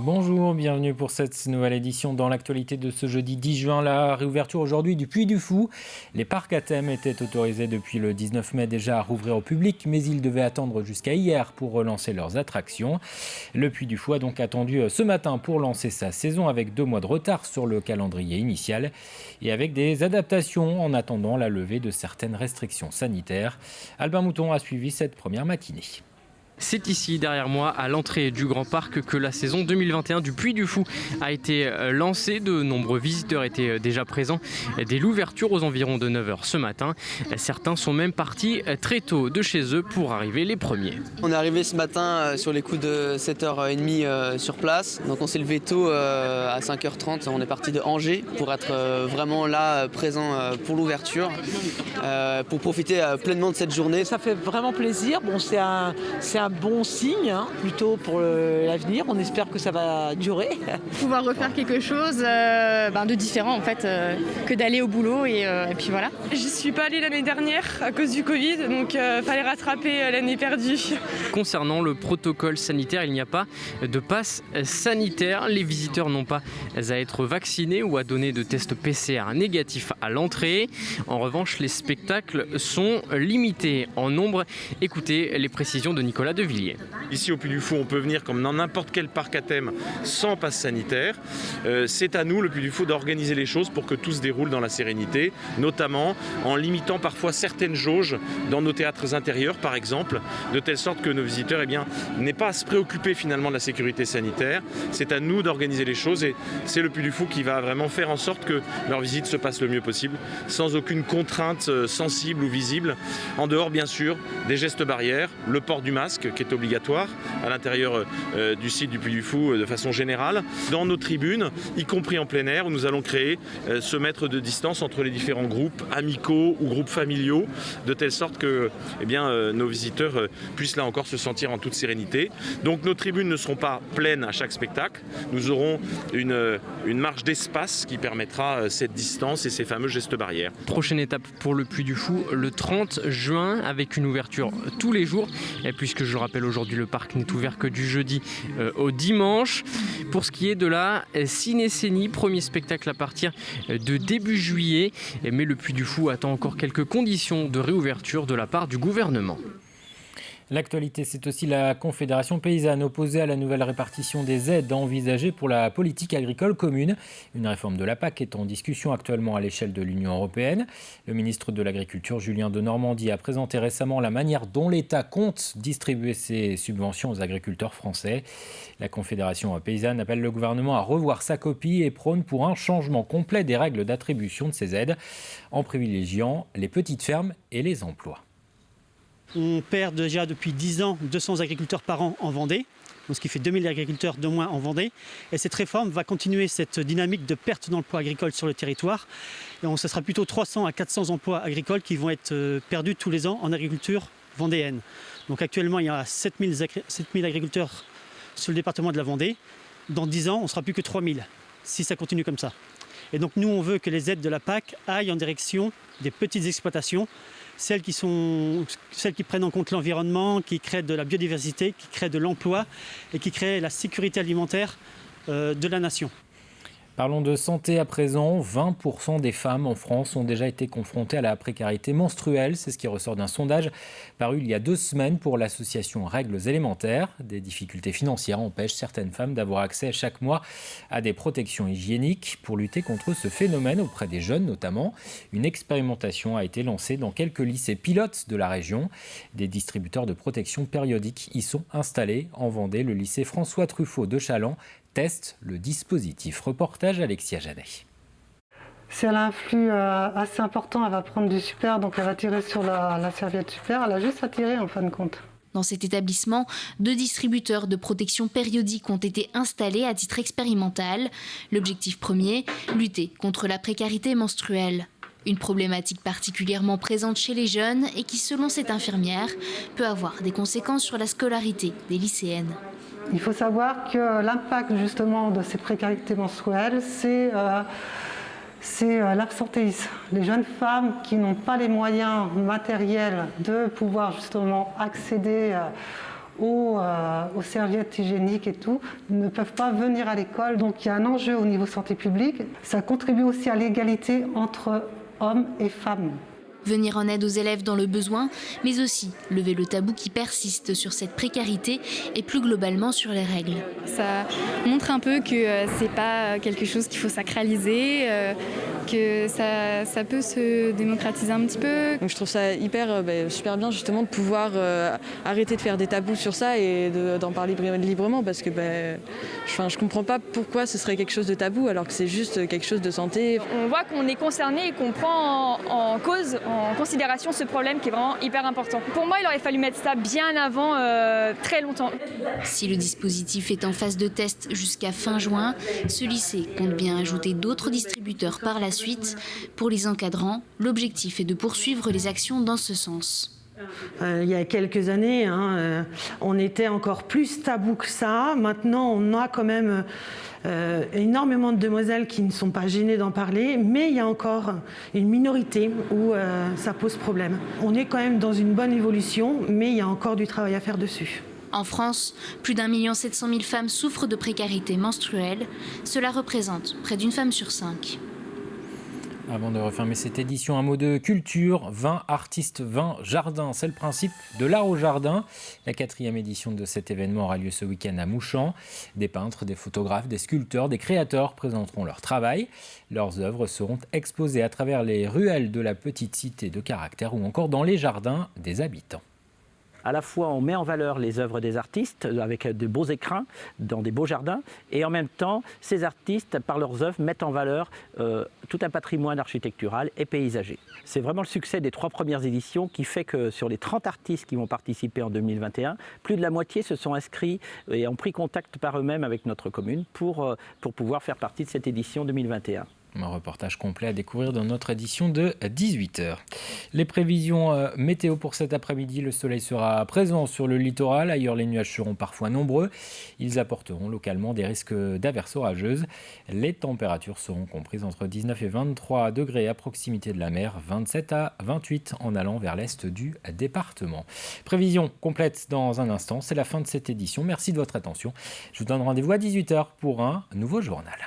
Bonjour, bienvenue pour cette nouvelle édition dans l'actualité de ce jeudi 10 juin. La réouverture aujourd'hui du Puy du Fou. Les parcs à thème étaient autorisés depuis le 19 mai déjà à rouvrir au public, mais ils devaient attendre jusqu'à hier pour relancer leurs attractions. Le Puy du Fou a donc attendu ce matin pour lancer sa saison avec 2 mois de retard sur le calendrier initial et avec des adaptations en attendant la levée de certaines restrictions sanitaires. Albin Mouton a suivi cette première matinée. C'est ici, derrière moi, à l'entrée du Grand Parc, que la saison 2021 du Puy du Fou a été lancée. De nombreux visiteurs étaient déjà présents dès l'ouverture aux environs de 9h ce matin. Certains sont même partis très tôt de chez eux pour arriver les premiers. On est arrivé ce matin sur les coups de 7h30 sur place. Donc on s'est levé tôt à 5h30. On est parti de Angers pour être vraiment là, présent pour l'ouverture, pour profiter pleinement de cette journée. Ça fait vraiment plaisir. Bon, c'est un bon signe, plutôt pour l'avenir. On espère que ça va durer. Pouvoir refaire quelque chose de différent en fait, que d'aller au boulot et puis voilà. J'y suis pas allée l'année dernière à cause du Covid, donc fallait rattraper l'année perdue. Concernant le protocole sanitaire, il n'y a pas de passe sanitaire. Les visiteurs n'ont pas à être vaccinés ou à donner de tests PCR négatifs à l'entrée. En revanche, les spectacles sont limités en nombre. Écoutez les précisions de Nicolas de Villiers. Ici au Puy du Fou, on peut venir comme dans n'importe quel parc à thème sans passe sanitaire. C'est à nous, le Puy du Fou, d'organiser les choses pour que tout se déroule dans la sérénité, notamment en limitant parfois certaines jauges dans nos théâtres intérieurs, par exemple, de telle sorte que nos visiteurs n'aient pas à se préoccuper finalement de la sécurité sanitaire. C'est à nous d'organiser les choses et c'est le Puy du Fou qui va vraiment faire en sorte que leur visite se passe le mieux possible, sans aucune contrainte sensible ou visible, en dehors bien sûr des gestes barrières, le port du masque qui est obligatoire à l'intérieur du site du Puy du Fou de façon générale. Dans nos tribunes, y compris en plein air, où nous allons créer ce mètre de distance entre les différents groupes amicaux ou groupes familiaux, de telle sorte que nos visiteurs puissent là encore se sentir en toute sérénité. Donc nos tribunes ne seront pas pleines à chaque spectacle. Nous aurons une marge d'espace qui permettra cette distance et ces fameux gestes barrières. Prochaine étape pour le Puy du Fou, le 30 juin, avec une ouverture tous les jours. Et puisque je le rappelle, aujourd'hui le parc n'est ouvert que du jeudi au dimanche. Pour ce qui est de la cinécénie, premier spectacle à partir de début juillet. Mais le Puy du Fou attend encore quelques conditions de réouverture de la part du gouvernement. L'actualité, c'est aussi la Confédération paysanne opposée à la nouvelle répartition des aides envisagées pour la politique agricole commune. Une réforme de la PAC est en discussion actuellement à l'échelle de l'Union européenne. Le ministre de l'Agriculture, Julien Denormandie, a présenté récemment la manière dont l'État compte distribuer ses subventions aux agriculteurs français. La Confédération paysanne appelle le gouvernement à revoir sa copie et prône pour un changement complet des règles d'attribution de ces aides, en privilégiant les petites fermes et les emplois. On perd déjà depuis 10 ans 200 agriculteurs par an en Vendée, donc ce qui fait 2000 agriculteurs de moins en Vendée. Et cette réforme va continuer cette dynamique de perte d'emplois agricoles sur le territoire. Et ce sera plutôt 300 à 400 emplois agricoles qui vont être perdus tous les ans en agriculture vendéenne. Donc actuellement, il y a 7000 agriculteurs sur le département de la Vendée. Dans 10 ans, on ne sera plus que 3000, si ça continue comme ça. Et donc nous, on veut que les aides de la PAC aillent en direction des petites exploitations, celles qui prennent en compte l'environnement, qui créent de la biodiversité, qui créent de l'emploi et qui créent la sécurité alimentaire de la nation. Parlons de santé à présent. 20% des femmes en France ont déjà été confrontées à la précarité menstruelle. C'est ce qui ressort d'un sondage paru il y a 2 semaines pour l'association Règles élémentaires. Des difficultés financières empêchent certaines femmes d'avoir accès chaque mois à des protections hygiéniques. Pour lutter contre ce phénomène auprès des jeunes notamment, une expérimentation a été lancée dans quelques lycées pilotes de la région. Des distributeurs de protection périodiques y sont installés. En Vendée, le lycée François Truffaut de Challans teste le dispositif. Reportage Alexia Janet. Si elle a un flux assez important, elle va prendre du super, donc elle va tirer sur la serviette super. Elle a juste à tirer en fin de compte. Dans cet établissement, 2 distributeurs de protection périodique ont été installés à titre expérimental. L'objectif premier, lutter contre la précarité menstruelle. Une problématique particulièrement présente chez les jeunes et qui, selon cette infirmière, peut avoir des conséquences sur la scolarité des lycéennes. Il faut savoir que l'impact justement de ces précarités menstruelles, c'est l'absentéisme. Les jeunes femmes qui n'ont pas les moyens matériels de pouvoir justement accéder aux serviettes hygiéniques et tout, ne peuvent pas venir à l'école. Donc il y a un enjeu au niveau santé publique. Ça contribue aussi à l'égalité entre hommes et femmes. Venir en aide aux élèves dans le besoin, mais aussi lever le tabou qui persiste sur cette précarité et plus globalement sur les règles. Ça montre un peu que c'est pas quelque chose qu'il faut sacraliser, que ça peut se démocratiser un petit peu. Donc je trouve ça super bien justement de pouvoir arrêter de faire des tabous sur ça et d'en parler librement, parce que je comprends pas pourquoi ce serait quelque chose de tabou alors que c'est juste quelque chose de santé. On voit qu'on est concerné et qu'on prend en considération ce problème qui est vraiment hyper important. Pour moi, il aurait fallu mettre ça bien avant, très longtemps. Si le dispositif est en phase de test jusqu'à fin juin, ce lycée compte bien ajouter d'autres distributeurs par la suite. Pour les encadrants, l'objectif est de poursuivre les actions dans ce sens. Il y a quelques années, on était encore plus tabou que ça. Maintenant, on a quand même énormément de demoiselles qui ne sont pas gênées d'en parler, mais il y a encore une minorité où ça pose problème. On est quand même dans une bonne évolution, mais il y a encore du travail à faire dessus. En France, plus d'1 700 000 femmes souffrent de précarité menstruelle. Cela représente près d'une femme sur 5. Avant de refermer cette édition, un mot de culture. 20 artistes, 20 jardins. C'est le principe de l'art au jardin. La 4e édition de cet événement aura lieu ce week-end à Mouchamps. Des peintres, des photographes, des sculpteurs, des créateurs présenteront leur travail. Leurs œuvres seront exposées à travers les ruelles de la petite cité de Caractère ou encore dans les jardins des habitants. À la fois, on met en valeur les œuvres des artistes avec de beaux écrins dans des beaux jardins, et en même temps, ces artistes, par leurs œuvres, mettent en valeur tout un patrimoine architectural et paysager. C'est vraiment le succès des 3 premières éditions qui fait que sur les 30 artistes qui vont participer en 2021, plus de la moitié se sont inscrits et ont pris contact par eux-mêmes avec notre commune pour pouvoir faire partie de cette édition 2021. Un reportage complet à découvrir dans notre édition de 18h. Les prévisions météo pour cet après-midi, le soleil sera présent sur le littoral. Ailleurs, les nuages seront parfois nombreux. Ils apporteront localement des risques d'averses orageuses. Les températures seront comprises entre 19 et 23 degrés à proximité de la mer, 27 à 28 en allant vers l'est du département. Prévision complète dans un instant. C'est la fin de cette édition. Merci de votre attention. Je vous donne rendez-vous à 18h pour un nouveau journal.